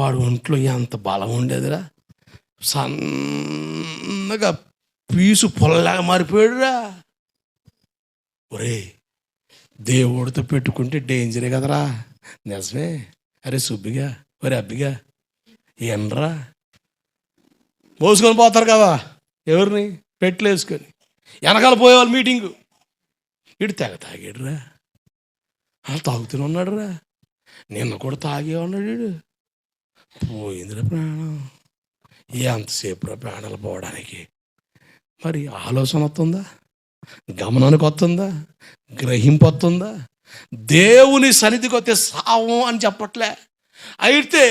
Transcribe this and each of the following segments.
వాడు ఒంట్లో ఎంత బలం ఉండేదిరా, సన్నగా పీసు పొల్లలాగా మారిపోయాడురా. ఒరే, దేవుడితో పెట్టుకుంటే డేంజరే కదరా. నిజమే. అరే సుబ్బిగా, ఒరే అబ్బిగా, ఏంట్రా మోసుకొని పోతారు కదా ఎవరిని పెట్లు వేసుకొని, వెనకాల పోయేవాళ్ళు మీటింగు. ఇటు తెగ తాగాడురా, తాగుతూనే ఉన్నాడు రా. నిన్న కూడా తాగే ఉన్నాడు వీడు. పోయిందిరా ప్రాణం. ఎంతసేపు రా ప్రాణాలు పోవడానికి. మరి ఆలోచన వస్తుందా, గమనానికి వస్తుందా, గ్రహింపు వస్తుందా? దేవుని సన్నిధికి వస్తే సావం అని చెప్పట్లే. అయితే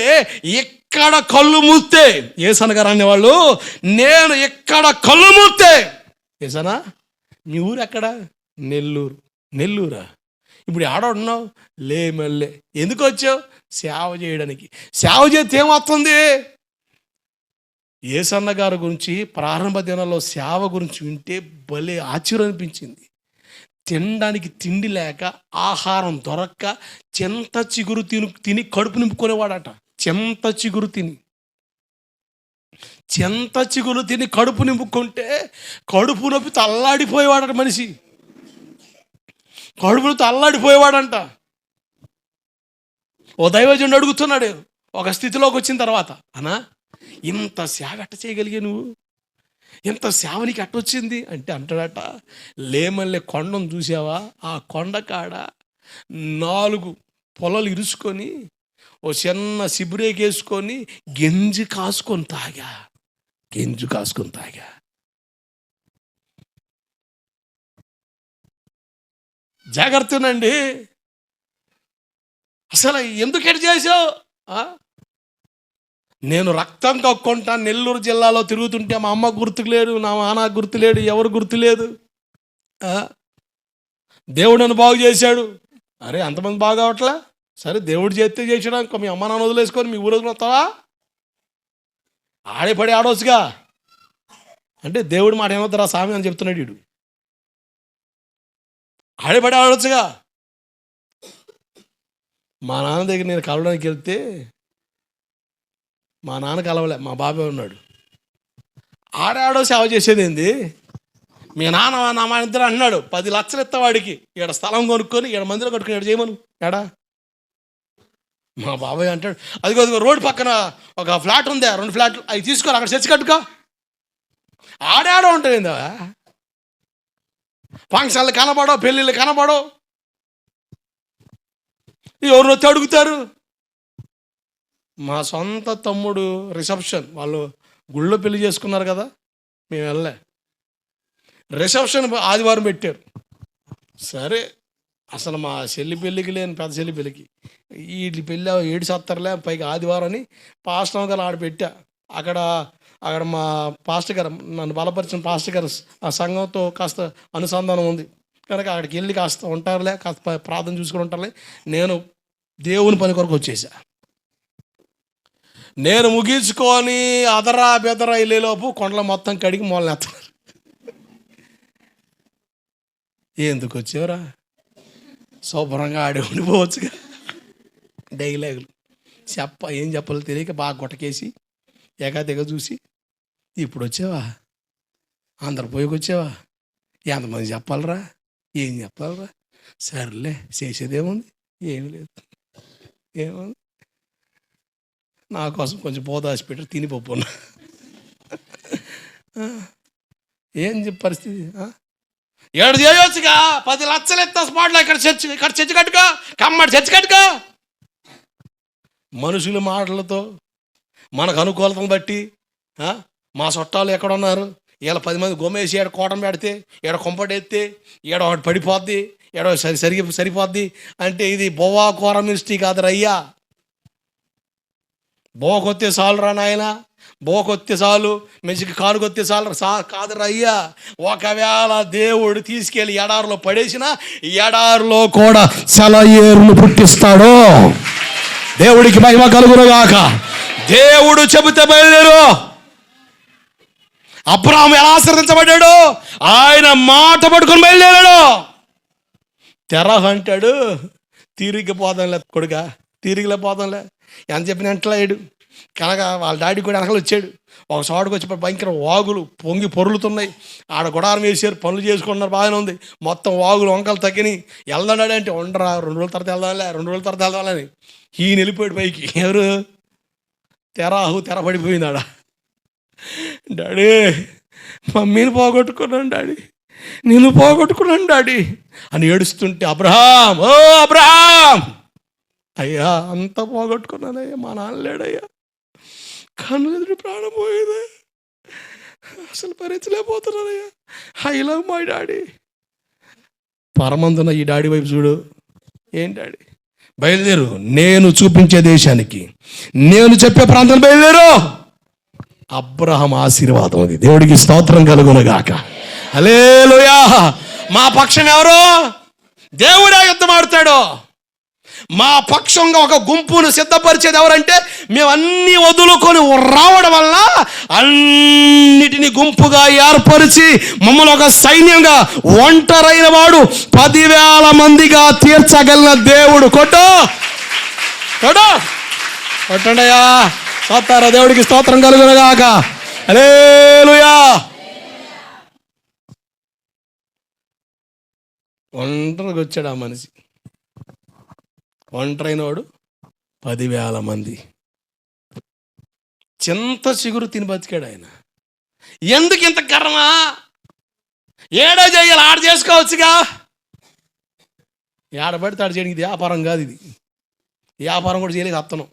ఎక్కడ కళ్ళు మూస్తే, ఏసనగారు అనేవాళ్ళు, నేను ఎక్కడ కళ్ళు మూస్తే, ఏసనా నీ ఊరు ఎక్కడ? నెల్లూరు. నెల్లూరా? ఇప్పుడు ఆడున్నావు లే మళ్ళీ. ఎందుకు వచ్చావు? సేవ చేయడానికి. సేవ చేస్తే ఏమవుతుంది? ఏసన్న గారి గురించి ప్రారంభ దినాల్లో సేవ గురించి వింటే భలే ఆశ్చర్యం అనిపించింది. తినడానికి తిండి లేక, ఆహారం దొరక్క చెంత చిగురు తిని కడుపు నింపుకునేవాడట. చెంత చిగురు తిని కడుపు నింపుకుంటే కడుపు నొప్పితో అల్లాడిపోయేవాడట మనిషి. కడుపుతో అల్లాడిపోయేవాడంట. ఓ దైవజనుడు అడుగుతున్నాడు ఒక స్థితిలోకి వచ్చిన తర్వాత, అన్నా ఇంత సేవ ఎట్ట చేయగలిగే నువ్వు, ఇంత సేవనికి ఎట్టొచ్చింది అంటే అంటాడట, లేమల్లే కొండను చూసావా, ఆ కొండ కాడ 4 పొలలు ఇరుసుకొని ఓ చిన్న సిబురేకేసుకొని గెంజి కాసుకొని తాగా. జాగ్రత్తనండి. అసలు ఎందుకు ఎటు చేసావు? నేను రక్తం కక్కుంటా నెల్లూరు జిల్లాలో తిరుగుతుంటే మా అమ్మ గుర్తుకు లేడు, నా నాన్న గుర్తులేడు, ఎవరు గుర్తులేదు. దేవుడు నన్ను బాగు చేశాడు. అరే అంతమంది బాగు కావట్లా? సరే దేవుడు చేస్తే చేసాడు. మీ అమ్మ నాన్న వదిలేసుకొని మీ ఊరు వస్తావా? ఆడే ఆడవచ్చుగా అంటే దేవుడు మాట ఏమవుతారా స్వామి అని చెప్తున్నాడు వీడు. ఆడే ఆడవచ్చుగా. మా నాన్న దగ్గర నేను కలవడానికి వెళ్తే, మా నాన్న కలవలే, మా బాబాయ్ ఉన్నాడు. ఆడాడో సేవ చేసేది ఏంది? మీ నాన్న నా మా ఇద్దరు అన్నాడు 10 లక్షలు ఇస్తావాడికి, ఈడ స్థలం కొనుక్కొని ఈడ మందిలో కట్టుకుని ఈడ చేయమను. ఏడా మా బాబాయ్ అంటాడు, అదిగో రోడ్డు పక్కన ఒక ఫ్లాట్ ఉంది, 2 ఫ్లాట్లు అవి తీసుకోరు, అక్కడ చర్చి కట్టుకో. ఆడాడో ఉంటుంది ఏందా? ఫంక్షన్లు కనబడవు, పెళ్ళిళ్ళు కనబడవు, ఎవరు వచ్చి అడుగుతారు. మా సొంత తమ్ముడు రిసెప్షన్, వాళ్ళు గుళ్ళో పెళ్లి చేసుకున్నారు కదా, మేము వెళ్ళలే. రిసెప్షన్ ఆదివారం పెట్టారు. సరే, అసలు మా చెల్లి పెళ్ళికి లేని పెద్ద చెల్లి పెళ్ళికి వీటి పెళ్ళి 7 సత్తర్లే, పైకి ఆదివారం అని పాస్టర్ గారు ఆడ పెట్టా. అక్కడ మా పాస్టర్ గారు, నన్ను బలపరిచిన పాస్టర్ గారు ఆ సంఘంతో కాస్త అనుసంధానం ఉంది కనుక అక్కడికి వెళ్ళి కాస్త ఉంటారులే, కాస్త ప్రార్థన చూసుకుని ఉంటారులే. నేను దేవుని పని కొరకు వచ్చేసా. నేను ముగించుకొని అదరా బెదరా వెళ్ళేలోపు కొండలు మొత్తం కడిగి మొదలెత్తారు. ఎందుకు వచ్చేవరా? శుభ్రంగా ఆడి ఉండిపోవచ్చుగా. డైలాగులు ఏం చెప్పాలో తెలియక బాగా గుట్టకేసి ఏకాదిగా చూసి, ఇప్పుడు వచ్చావా, అందరు పోయికి వచ్చావా, ఎంతమంది చెప్పాలరా, ఏం చెప్పాలరా? సర్లే చేసేదేముంది, ఏమి లేదు, ఏముంది, నా కోసం కొంచెం పోదాసి పెట్టి తినిపోతున్నా. ఏం పరిస్థితి? ఏడు చేయవచ్చుగా, 10 లక్షలు ఎత్తా స్పాట్లో ఇక్కడ చర్చి కట్టుకో, కమ్మడి చర్చి కట్టుకో. మనుషుల మాటలతో మనకు అనుకూలతను బట్టి మా చుట్టాలు ఎక్కడున్నారు, ఇలా 10 మంది గొమ్మేసి ఏడ కోటం పెడితే, ఏడ కొంపడెత్తే, ఏడ ఒకటి పడిపోద్ది, ఏడో సరిపోద్ది అంటే ఇది బొవ్వా కూర మినిస్ట్రీ కాదు రయ్యా. బోకొత్తే చాలు రా నాయన, బోకొత్తే చాలు, మెసికి కానుకొత్తే చాలు కాదు రయ్యా. ఒకవేళ దేవుడు తీసుకెళ్ళి ఎడారిలో పడేసిన ఎడారిలో కూడా సెలయేరును పుట్టిస్తాడు. దేవుడికి మహిమ కలుగునుగాక. దేవుడు చెబితే బయలుదేరు. అబ్రాహాము ఎలా ఆశీర్వదించబడ్డాడు? ఆయన మాట పట్టుకొని బయలుదేరాడు. తెరహ అంటాడు, తిరిగిపోదాంలే కొడుక, తిరిగిలే పోదాంలే, ఎంత చెప్పిన ఎంటలాడు. కనుక వాళ్ళ డాడీ కూడా వెనకాల వచ్చాడు. ఒక చోటుకు వచ్చి భయంకర వాగులు పొంగి పొరులుతున్నాయి. ఆడ గుడారం వేసారు, పనులు చేసుకుంటున్నారు, బాగానే ఉంది. మొత్తం వాగులు వంకలు తగ్గినాయి. వెళ్దాడు అంటే ఉండరా, 2 రోజుల తర్వాత వెళ్దాంలే, 2 రోజుల తర్వాత వెళ్దాంలని ఈయన వెళ్ళిపోయాడు పైకి. ఎవరు? తెరపడిపోయింది ఆడ. డాడీ మమ్మీని పోగొట్టుకున్నాను డాడీ, నేను పోగొట్టుకున్నాను డాడీ అని ఏడుస్తుంటే, అబ్రహాం, ఓ అబ్రహాం, అయ్యా అంతా పోగొట్టుకున్నానయ్యా, మా నాన్న లేడయ్యా, కన్నులు ఎదురు ప్రాణం పోయేదే, అసలు భరించలేకపోతున్నానయ్యా, ఐ లవ్ మై డాడీ. పరమందున ఈ డాడీ వైపు చూడు. ఏం డాడీ? బయలుదేరు, నేను చూపించే దేశానికి, నేను చెప్పే ప్రాంతం బయలుదేరు. అబ్రహాం ఆశీర్వాదం అది. దేవుడికి స్తోత్రం కలుగునుగాక. హల్లెలూయా. మా పక్షం ఎవరు? దేవుడే యుద్ధం ఆడుతాడు. మా పక్షంగా ఒక గుంపును సిద్ధపరిచేది ఎవరంటే, మేమన్నీ వదులుకొని రావడం వల్ల అన్నిటినీ గుంపుగా ఏర్పరిచి మమ్మల్ని ఒక సైన్యంగా, ఒంటరైన వాడు 10,000 మందిగా తీర్చగలిగిన దేవుడు. కొట్టండియా. స్తోత్ర, దేవుడికి స్తోత్రం కలుగునుగాక. హల్లెలూయా. ఒంటరిగా వచ్చాడు ఆ మనిషి. ఒంటరైన వాడు 10,000 మంది. చింత చిగురు తిని బతికాడు ఆయన. ఎందుకు ఇంత కర్మ? ఏడో చేయాలి, ఆడ చేసుకోవచ్చుగా. ఏడబడితే ఆడ చేయడానికి వ్యాపారం కాదు ఇది. వ్యాపారం కూడా చేయలేదు అత్తనం.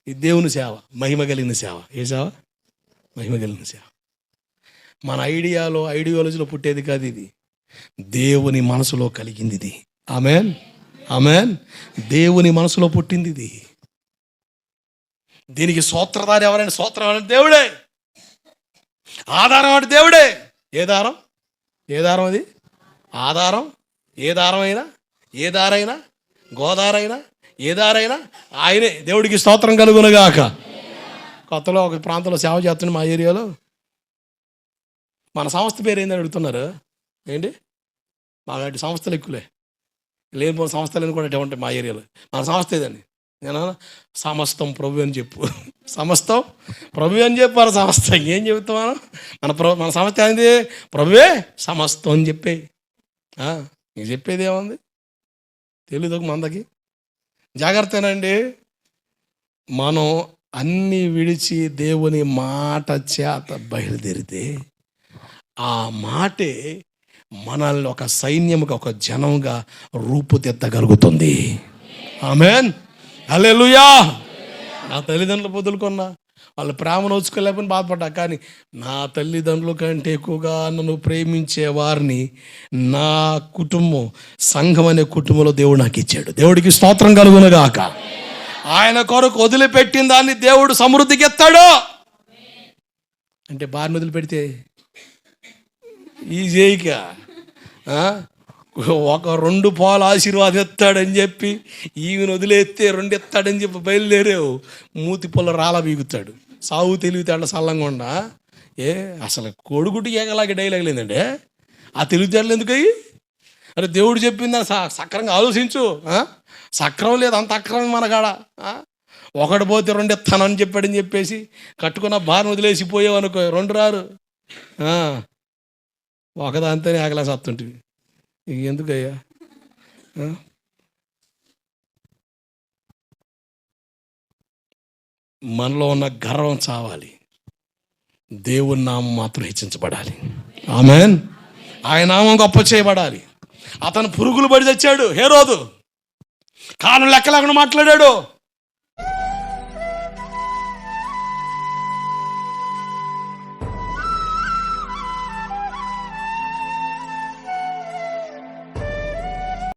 ఇది దేవుని సేవ, మహిమ కలిగిన సేవ. ఏ సేవ? మహిమ కలిగిన సేవ. మన ఐడియాలజీలో పుట్టేది కాదు ఇది. దేవుని మనసులో కలిగింది ఇది. ఆమేన్, ఆమేన్. దేవుని మనసులో పుట్టింది ఇది. దీనికి సూత్రధారి ఎవరైనా? సూత్రం అంటే దేవుడే. ఆధారం అంటే దేవుడే. ఏ దారం అది? ఆధారం. ఏ దారమైనా, ఏ దారైనా, గోదారైనా, ఏ దారైనా ఆయనే. దేవుడికి స్తోత్రం కలుగునుగాక. కొత్తలో ఒక ప్రాంతంలో సేవ చేస్తుంది మా ఏరియాలో. మన సంస్థ పేరు ఏందని అడుగుతున్నారు. ఏంటి? మాలాంటి సంస్థలు ఎక్కువలే, లేని సంస్థలు కూడా ఉంటాయి మా ఏరియాలో. మన సంస్థ ఏదండి? నేను సమస్తం ప్రభు అని చెప్పు. సమస్తం ప్రభు అని చెప్పు. మన సంస్థ ఏం చెబుతాం? మన సంస్థ ఏంది? ప్రభువే సమస్తం అని చెప్పే. నీకు చెప్పేది ఏముంది? తెలీదు మందకి. జాగ్రత్తనండి. మనం అన్నీ విడిచి దేవుని మాట చేత బయలుదేరితే ఆ మాటే మనల్ని ఒక సైన్యముగా, ఒక జనంగా రూపుదిద్దగలుగుతుంది. ఆమేన్, హల్లెలూయా. నా తల్లిదండ్రులు వదులుకున్నా, వాళ్ళ ప్రేమను నోచుకోలేకపోయినా బాధపడ్డా. కానీ నా తల్లిదండ్రుల కంటే ఎక్కువగా నన్ను ప్రేమించే వారిని నా కుటుంబం, సంఘం అనే కుటుంబంలో దేవుడు నాకు ఇచ్చాడు. దేవుడికి స్తోత్రం కలుగునుగాక. ఆయన కొరకు వదిలిపెట్టిన దాన్ని దేవుడు సమృద్ధికి ఎత్తాడు. అంటే భార్యను వదిలిపెడితే ఈజీగా ఒక 2 పాలు ఆశీర్వాదం ఎత్తాడని చెప్పి ఈమెను వదిలేస్తే 2 ఎత్తాడని చెప్పి బయలుదేరావు. మూతి పొల రాళ్ళ బీగుతాడు. సాగు తెలివితేటలు సల్లంగా అసలు కోడిగుడ్డు ఏగలాగే డైలాగ్ లేదండి. ఆ తెలివితేటలు ఎందుకయ్యి? అరే దేవుడు చెప్పింది సక్రంగా ఆలోచించు. సక్రం లేదు, అంత అక్రమం మనగాడ. ఒకటి పోతే 2 ఎత్తానని చెప్పాడని చెప్పేసి కట్టుకున్న భార్యను వదిలేసి పోయావు అనుకో, 2 రారు. ఒకదాంతోనే ఆగలేసి వస్తుంటివి. ఎందుకయ్యా? మనలో ఉన్న గర్వం చావాలి. దేవుని నామం మాత్రం హెచ్చించబడాలి. ఆమేన్. ఆయన నామం గొప్ప చేయబడాలి. అతను పురుగులు పడి తెచ్చాడు హేరోదు. కాలం లెక్క లేకుండా మాట్లాడాడు.